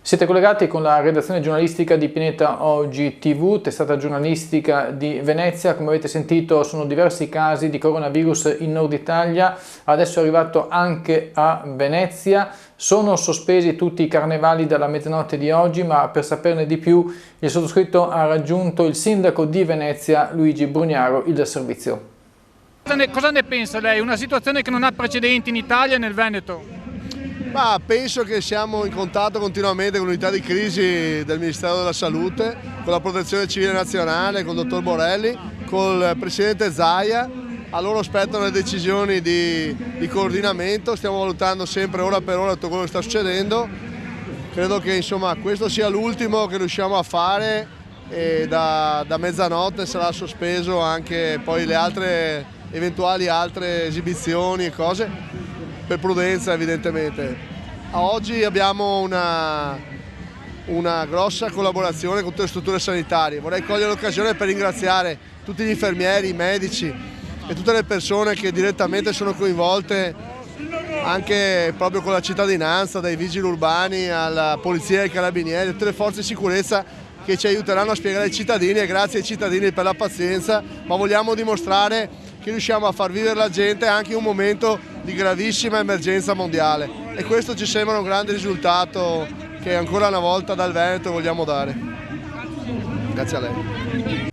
Siete collegati con la redazione giornalistica di Pineta Oggi TV, testata giornalistica di Venezia. Come avete sentito sono diversi casi di coronavirus in Nord Italia, adesso è arrivato anche a Venezia. Sono sospesi tutti i carnevali dalla mezzanotte di oggi, ma per saperne di più il sottoscritto ha raggiunto il sindaco di Venezia, Luigi Brugnaro, il servizio. Cosa ne pensa lei? Una situazione che non ha precedenti in Italia e nel Veneto? Ma penso che siamo in contatto continuamente con l'unità di crisi del Ministero della Salute, con la Protezione Civile Nazionale, con il dottor Borelli, con il Presidente Zaia. A loro spettano le decisioni di coordinamento, stiamo valutando sempre ora per ora tutto quello che sta succedendo. Credo che insomma, questo sia l'ultimo che riusciamo a fare e da mezzanotte sarà sospeso anche poi le altre eventuali altre esibizioni e cose. Per prudenza evidentemente. A oggi abbiamo una grossa collaborazione con tutte le strutture sanitarie. Vorrei cogliere l'occasione per ringraziare tutti gli infermieri, i medici e tutte le persone che direttamente sono coinvolte anche proprio con la cittadinanza, dai vigili urbani alla polizia, ai carabinieri, tutte le forze di sicurezza che ci aiuteranno a spiegare ai cittadini, e grazie ai cittadini per la pazienza, ma vogliamo dimostrare che riusciamo a far vivere la gente anche in un momento di gravissima emergenza mondiale, e questo ci sembra un grande risultato che ancora una volta dal Veneto vogliamo dare. Grazie a lei.